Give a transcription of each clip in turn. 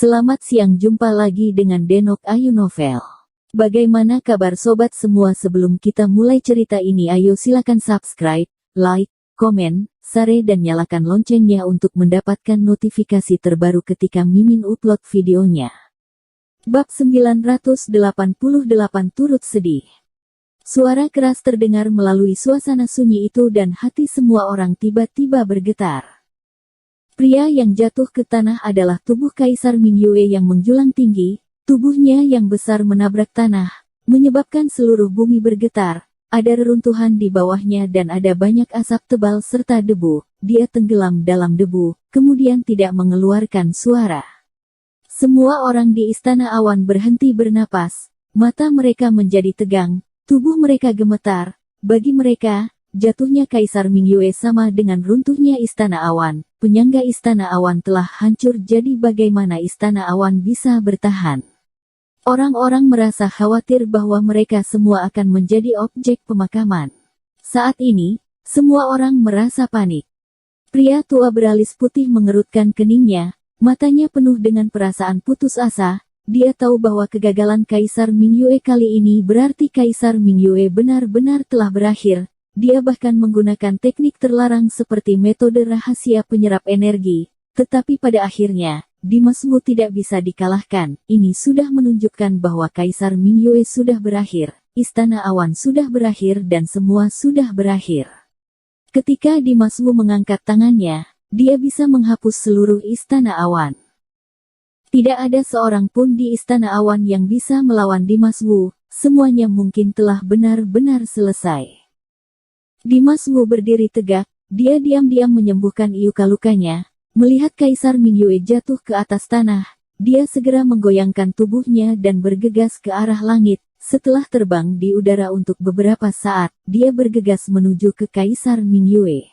Selamat siang, jumpa lagi dengan Denok Ayu Novel. Bagaimana kabar sobat semua? Sebelum kita mulai cerita ini, ayo silakan subscribe, like, komen, share dan nyalakan loncengnya untuk mendapatkan notifikasi terbaru ketika Mimin upload videonya. Bab 988 turut sedih. Suara keras terdengar melalui suasana sunyi itu dan hati semua orang tiba-tiba bergetar. Pria yang jatuh ke tanah adalah tubuh Kaisar Mingyue yang menjulang tinggi. Tubuhnya yang besar menabrak tanah, menyebabkan seluruh bumi bergetar. Ada reruntuhan di bawahnya dan ada banyak asap tebal serta debu. Dia tenggelam dalam debu, kemudian tidak mengeluarkan suara. Semua orang di Istana Awan berhenti bernapas. Mata mereka menjadi tegang, tubuh mereka gemetar. Bagi mereka, jatuhnya Kaisar Mingyue sama dengan runtuhnya Istana Awan. Penyangga Istana Awan telah hancur, jadi bagaimana Istana Awan bisa bertahan? Orang-orang merasa khawatir bahwa mereka semua akan menjadi objek pemakaman. Saat ini, semua orang merasa panik. Pria tua beralis putih mengerutkan keningnya, matanya penuh dengan perasaan putus asa. Dia tahu bahwa kegagalan Kaisar Mingyue kali ini berarti Kaisar Mingyue benar-benar telah berakhir. Dia bahkan menggunakan teknik terlarang seperti metode rahasia penyerap energi. Tetapi pada akhirnya, Dimas Wu tidak bisa dikalahkan. Ini sudah menunjukkan bahwa Kaisar Mingyue sudah berakhir, Istana Awan sudah berakhir dan semua sudah berakhir. Ketika Dimas Wu mengangkat tangannya, dia bisa menghapus seluruh Istana Awan. Tidak ada seorang pun di Istana Awan yang bisa melawan Dimas Wu. Semuanya mungkin telah benar-benar selesai. Dimas Wu berdiri tegak, dia diam-diam menyembuhkan luka-lukanya. Melihat Kaisar Mingyue jatuh ke atas tanah, dia segera menggoyangkan tubuhnya dan bergegas ke arah langit. Setelah terbang di udara untuk beberapa saat, dia bergegas menuju ke Kaisar Mingyue.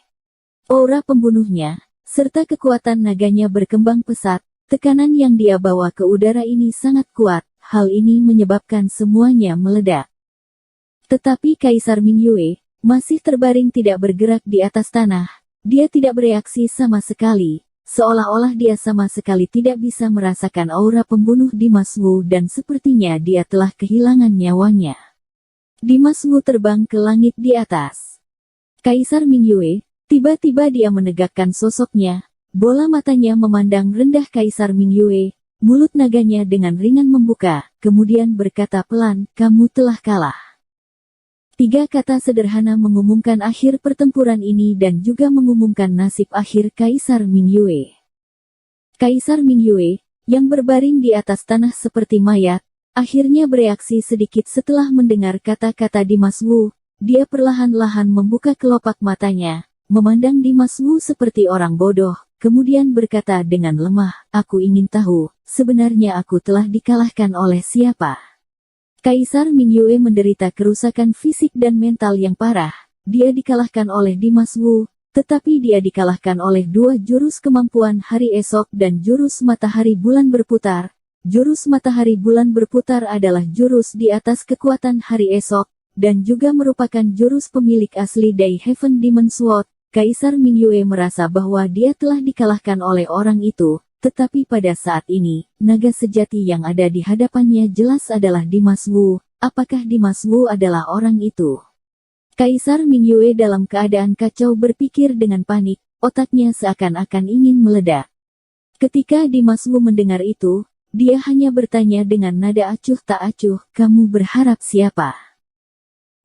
Aura pembunuhnya, serta kekuatan naganya berkembang pesat. Tekanan yang dia bawa ke udara ini sangat kuat, hal ini menyebabkan semuanya meledak. Tetapi Kaisar Mingyue masih terbaring tidak bergerak di atas tanah. Dia tidak bereaksi sama sekali, seolah-olah dia sama sekali tidak bisa merasakan aura pembunuh Dimas Wu dan sepertinya dia telah kehilangan nyawanya. Dimas Wu terbang ke langit di atas. Kaisar Mingyue, tiba-tiba dia menegakkan sosoknya, bola matanya memandang rendah Kaisar Mingyue, mulut naganya dengan ringan membuka, kemudian berkata pelan, "Kamu telah kalah." 3 kata sederhana mengumumkan akhir pertempuran ini dan juga mengumumkan nasib akhir Kaisar Mingyue. Kaisar Mingyue, yang berbaring di atas tanah seperti mayat, akhirnya bereaksi sedikit setelah mendengar kata-kata Dimas Wu. Dia perlahan-lahan membuka kelopak matanya, memandang Dimas Wu seperti orang bodoh, kemudian berkata dengan lemah, "Aku ingin tahu, sebenarnya aku telah dikalahkan oleh siapa?" Kaisar Mingyue menderita kerusakan fisik dan mental yang parah. Dia dikalahkan oleh Dimas Wu, tetapi dia dikalahkan oleh 2 jurus kemampuan hari esok dan jurus matahari bulan berputar. Jurus matahari bulan berputar adalah jurus di atas kekuatan hari esok, dan juga merupakan jurus pemilik asli Dai Heaven Demon Sword. Kaisar Mingyue merasa bahwa dia telah dikalahkan oleh orang itu. Tetapi pada saat ini, naga sejati yang ada di hadapannya jelas adalah Dimas Wu. Apakah Dimas Wu adalah orang itu? Kaisar Mingyue dalam keadaan kacau berpikir dengan panik, otaknya seakan-akan ingin meledak. Ketika Dimas Wu mendengar itu, dia hanya bertanya dengan nada acuh tak acuh, "Kamu berharap siapa?"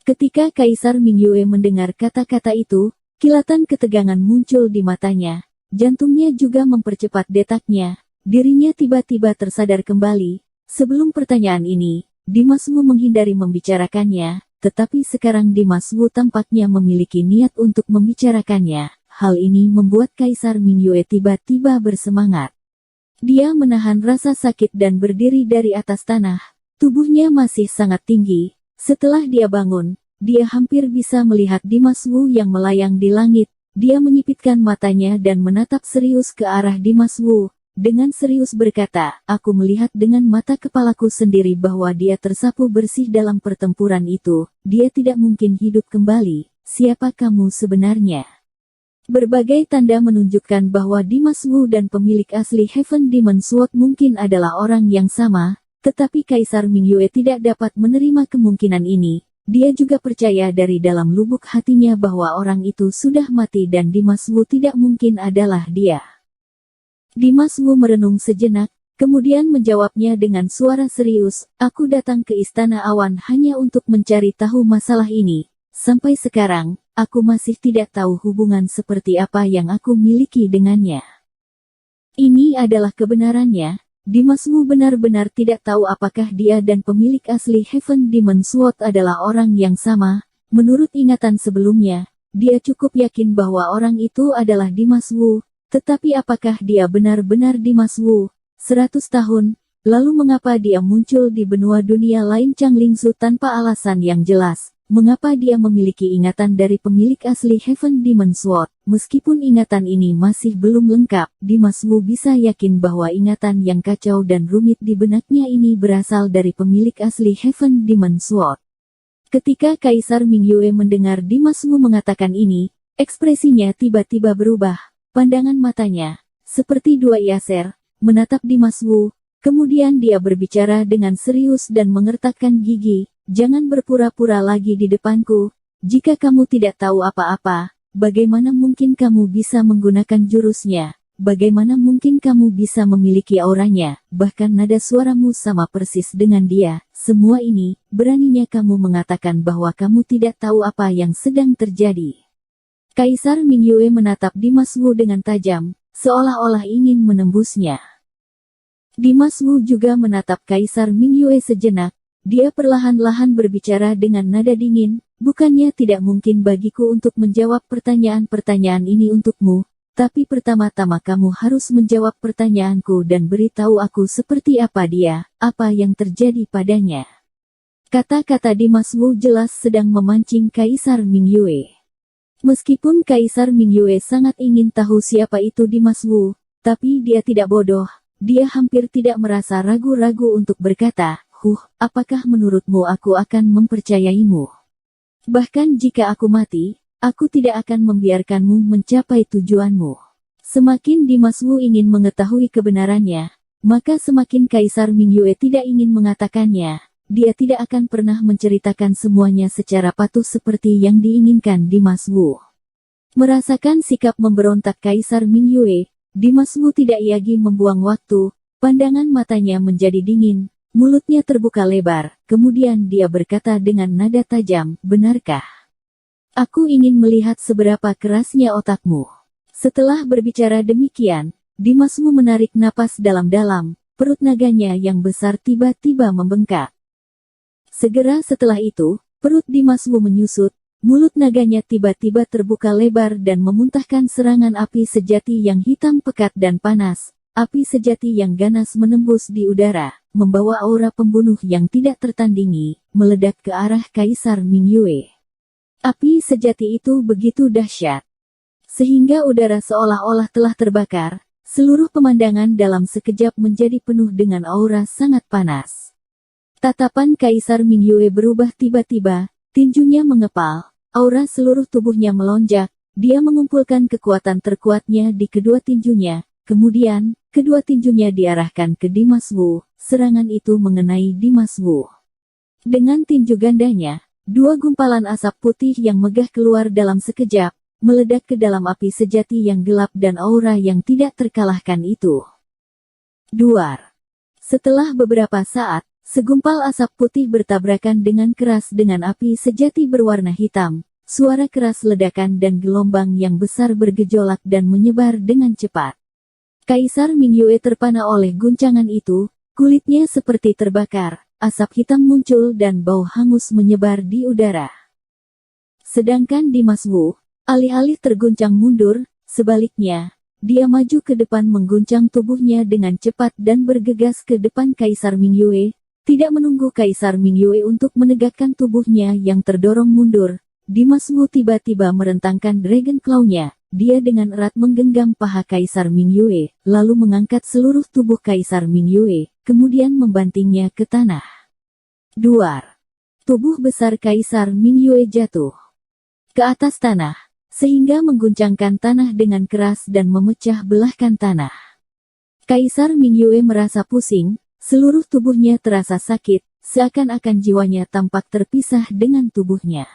Ketika Kaisar Mingyue mendengar kata-kata itu, kilatan ketegangan muncul di matanya. Jantungnya juga mempercepat detaknya. Dirinya tiba-tiba tersadar kembali. Sebelum pertanyaan ini, Dimas Wu menghindari membicarakannya, tetapi sekarang Dimas Wu tampaknya memiliki niat untuk membicarakannya. Hal ini membuat Kaisar Mingyue tiba-tiba bersemangat. Dia menahan rasa sakit dan berdiri dari atas tanah. Tubuhnya masih sangat tinggi. Setelah dia bangun, dia hampir bisa melihat Dimas Wu yang melayang di langit. Dia menyipitkan matanya dan menatap serius ke arah Dimas Wu. Dengan serius berkata, "Aku melihat dengan mata kepalaku sendiri bahwa dia tersapu bersih dalam pertempuran itu. Dia tidak mungkin hidup kembali. Siapa kamu sebenarnya?" Berbagai tanda menunjukkan bahwa Dimas Wu dan pemilik asli Heaven Demon Sword mungkin adalah orang yang sama, tetapi Kaisar Mingyue tidak dapat menerima kemungkinan ini. Dia juga percaya dari dalam lubuk hatinya bahwa orang itu sudah mati dan Dimas Wu tidak mungkin adalah dia. Dimas Wu merenung sejenak, kemudian menjawabnya dengan suara serius, "Aku datang ke Istana Awan hanya untuk mencari tahu masalah ini. Sampai sekarang, aku masih tidak tahu hubungan seperti apa yang aku miliki dengannya." Ini adalah kebenarannya. Dimas Wu benar-benar tidak tahu apakah dia dan pemilik asli Heaven Demon Sword adalah orang yang sama. Menurut ingatan sebelumnya, dia cukup yakin bahwa orang itu adalah Dimas Wu. Tetapi apakah dia benar-benar Dimas Wu? 100 tahun, lalu mengapa dia muncul di benua dunia lain Changlingsu tanpa alasan yang jelas? Mengapa dia memiliki ingatan dari pemilik asli Heaven Demon Sword? Meskipun ingatan ini masih belum lengkap, Dimas Wu bisa yakin bahwa ingatan yang kacau dan rumit di benaknya ini berasal dari pemilik asli Heaven Demon Sword. Ketika Kaisar Mingyue mendengar Dimas Wu mengatakan ini, ekspresinya tiba-tiba berubah. Pandangan matanya, seperti dua yaser, menatap Dimas Wu. Kemudian dia berbicara dengan serius dan mengertakkan gigi. "Jangan berpura-pura lagi di depanku. Jika kamu tidak tahu apa-apa, bagaimana mungkin kamu bisa menggunakan jurusnya? Bagaimana mungkin kamu bisa memiliki auranya? Bahkan nada suaramu sama persis dengan dia. Semua ini, beraninya kamu mengatakan bahwa kamu tidak tahu apa yang sedang terjadi." Kaisar Mingyue menatap Dimas Wu dengan tajam, seolah-olah ingin menembusnya. Dimas Wu juga menatap Kaisar Mingyue sejenak. Dia perlahan-lahan berbicara dengan nada dingin, "Bukannya tidak mungkin bagiku untuk menjawab pertanyaan-pertanyaan ini untukmu, tapi pertama-tama kamu harus menjawab pertanyaanku dan beritahu aku seperti apa dia, apa yang terjadi padanya." Kata-kata Dimas Wu jelas sedang memancing Kaisar Mingyue. Meskipun Kaisar Mingyue sangat ingin tahu siapa itu Dimas Wu, tapi dia tidak bodoh. Dia hampir tidak merasa ragu-ragu untuk berkata, apakah menurutmu aku akan mempercayaimu? Bahkan jika aku mati, aku tidak akan membiarkanmu mencapai tujuanmu." Semakin Dimas Wu ingin mengetahui kebenarannya, maka semakin Kaisar Mingyue tidak ingin mengatakannya. Dia tidak akan pernah menceritakan semuanya secara patuh seperti yang diinginkan Dimas Wu. Merasakan sikap memberontak Kaisar Mingyue, Dimas Wu tidak lagi membuang waktu, pandangan matanya menjadi dingin. Mulutnya terbuka lebar, kemudian dia berkata dengan nada tajam, "Benarkah? Aku ingin melihat seberapa kerasnya otakmu." Setelah berbicara demikian, Dimas Wu menarik napas dalam-dalam, perut naganya yang besar tiba-tiba membengkak. Segera setelah itu, perut Dimas Wu menyusut, mulut naganya tiba-tiba terbuka lebar dan memuntahkan serangan api sejati yang hitam pekat dan panas. Api sejati yang ganas menembus di udara, membawa aura pembunuh yang tidak tertandingi, meledak ke arah Kaisar Mingyue. Api sejati itu begitu dahsyat, sehingga udara seolah-olah telah terbakar, seluruh pemandangan dalam sekejap menjadi penuh dengan aura sangat panas. Tatapan Kaisar Mingyue berubah tiba-tiba, tinjunya mengepal, aura seluruh tubuhnya melonjak, dia mengumpulkan kekuatan terkuatnya di kedua tinjunya. Kemudian, kedua tinjunya diarahkan ke Dimas Wu, serangan itu mengenai Dimas Wu. Dengan tinju gandanya, dua gumpalan asap putih yang megah keluar dalam sekejap, meledak ke dalam api sejati yang gelap dan aura yang tidak terkalahkan itu. Duar. Setelah beberapa saat, segumpal asap putih bertabrakan dengan keras dengan api sejati berwarna hitam, suara keras ledakan dan gelombang yang besar bergejolak dan menyebar dengan cepat. Kaisar Mingyue terpana oleh guncangan itu, kulitnya seperti terbakar, asap hitam muncul dan bau hangus menyebar di udara. Sedangkan Dimas Wu, alih-alih terguncang mundur, sebaliknya, dia maju ke depan mengguncang tubuhnya dengan cepat dan bergegas ke depan Kaisar Mingyue, tidak menunggu Kaisar Mingyue untuk menegakkan tubuhnya yang terdorong mundur. Dimas Wu tiba-tiba merentangkan Dragon Claw-nya. Dia dengan erat menggenggam paha Kaisar Mingyue, lalu mengangkat seluruh tubuh Kaisar Mingyue, kemudian membantingnya ke tanah. Duar. Tubuh besar Kaisar Mingyue jatuh ke atas tanah. sehingga mengguncangkan tanah dengan keras dan memecah belahkan tanah. Kaisar Mingyue merasa pusing, seluruh tubuhnya terasa sakit, seakan-akan jiwanya tampak terpisah dengan tubuhnya.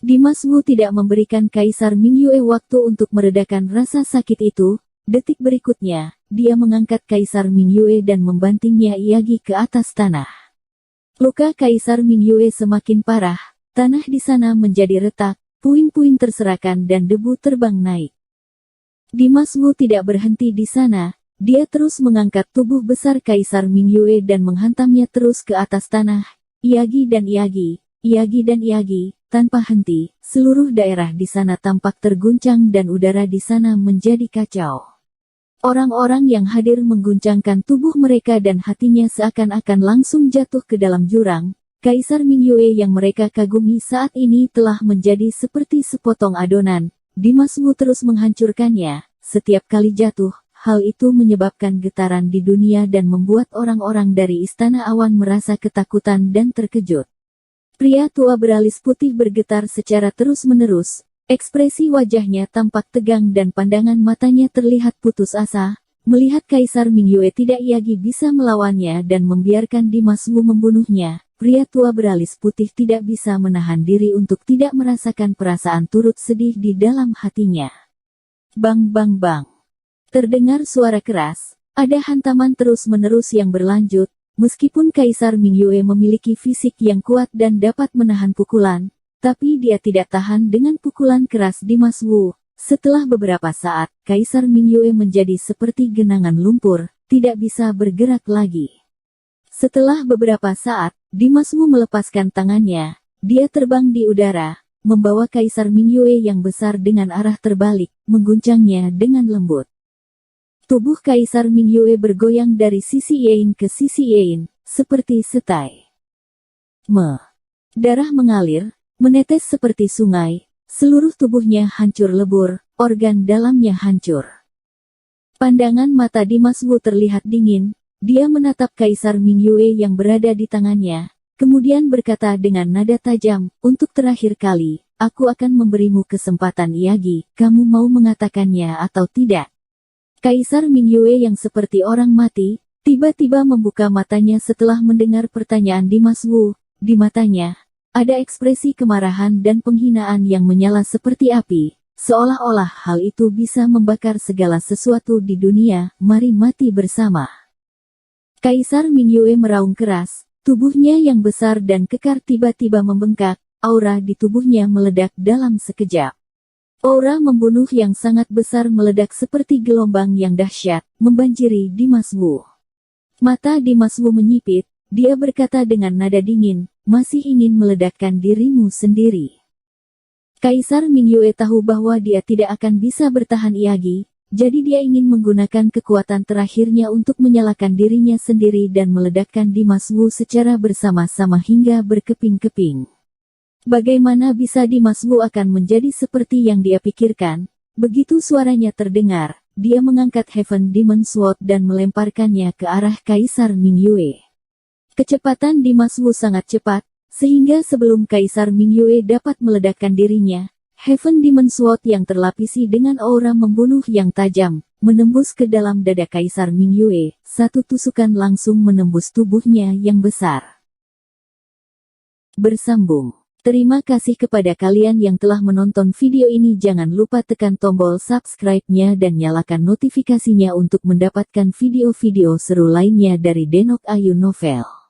Dimas Wu tidak memberikan Kaisar Mingyue waktu untuk meredakan rasa sakit itu. Detik berikutnya, dia mengangkat Kaisar Mingyue dan membantingnya Yagi ke atas tanah. Luka Kaisar Mingyue semakin parah, tanah di sana menjadi retak, puing-puing terserakan dan debu terbang naik. Dimas Wu tidak berhenti di sana, dia terus mengangkat tubuh besar Kaisar Mingyue dan menghantamnya terus ke atas tanah, Yagi dan Yagi, Yagi dan Yagi, tanpa henti. Seluruh daerah di sana tampak terguncang dan udara di sana menjadi kacau. Orang-orang yang hadir mengguncangkan tubuh mereka dan hatinya seakan-akan langsung jatuh ke dalam jurang. Kaisar Mingyue yang mereka kagumi saat ini telah menjadi seperti sepotong adonan. Dimas Wu terus menghancurkannya. Setiap kali jatuh, hal itu menyebabkan getaran di dunia dan membuat orang-orang dari Istana Awan merasa ketakutan dan terkejut. Pria tua beralis putih bergetar secara terus-menerus. Ekspresi wajahnya tampak tegang dan pandangan matanya terlihat putus asa. Melihat Kaisar Mingyue tidak Yagi bisa melawannya dan membiarkan Dimas Wu membunuhnya, pria tua beralis putih tidak bisa menahan diri untuk tidak merasakan perasaan turut sedih di dalam hatinya. Bang bang bang. Terdengar suara keras, ada hantaman terus-menerus yang berlanjut. Meskipun Kaisar Mingyue memiliki fisik yang kuat dan dapat menahan pukulan, tapi dia tidak tahan dengan pukulan keras Dimas Wu. Setelah beberapa saat, Kaisar Mingyue menjadi seperti genangan lumpur, tidak bisa bergerak lagi. Setelah beberapa saat, Dimas Wu melepaskan tangannya. Dia terbang di udara, membawa Kaisar Mingyue yang besar dengan arah terbalik, mengguncangnya dengan lembut. Tubuh Kaisar Mingyue bergoyang dari sisi Yin ke sisi Yin, seperti setai. Darah mengalir, menetes seperti sungai, seluruh tubuhnya hancur lebur, organ dalamnya hancur. Pandangan mata Dimas Wu terlihat dingin, dia menatap Kaisar Mingyue yang berada di tangannya, kemudian berkata dengan nada tajam, untuk terakhir kali, aku akan memberimu kesempatan Yagi, kamu mau mengatakannya atau tidak? Kaisar Mingyue yang seperti orang mati, tiba-tiba membuka matanya setelah mendengar pertanyaan Dimas Wu. Di matanya ada ekspresi kemarahan dan penghinaan yang menyala seperti api, seolah-olah hal itu bisa membakar segala sesuatu di dunia. Mari mati bersama. Kaisar Mingyue meraung keras, tubuhnya yang besar dan kekar tiba-tiba membengkak, aura di tubuhnya meledak dalam sekejap. Aura membunuh yang sangat besar meledak seperti gelombang yang dahsyat, membanjiri Dimas Wu. Mata Dimas Wu menyipit, dia berkata dengan nada dingin, masih ingin meledakkan dirimu sendiri. Kaisar Mingyue tahu bahwa dia tidak akan bisa bertahan Yagi, jadi dia ingin menggunakan kekuatan terakhirnya untuk menyalakan dirinya sendiri dan meledakkan Dimas Wu secara bersama-sama hingga berkeping-keping. Bagaimana bisa Dimas Wu akan menjadi seperti yang dia pikirkan? Begitu suaranya terdengar, dia mengangkat Heaven Demon Sword dan melemparkannya ke arah Kaisar Mingyue. Kecepatan Dimas Wu sangat cepat, sehingga sebelum Kaisar Mingyue dapat meledakkan dirinya, Heaven Demon Sword yang terlapisi dengan aura membunuh yang tajam, menembus ke dalam dada Kaisar Mingyue. Satu tusukan langsung menembus tubuhnya yang besar. Bersambung. Terima kasih kepada kalian yang telah menonton video ini. Jangan lupa tekan tombol subscribe-nya dan nyalakan notifikasinya untuk mendapatkan video-video seru lainnya dari Denok Ayu Novel.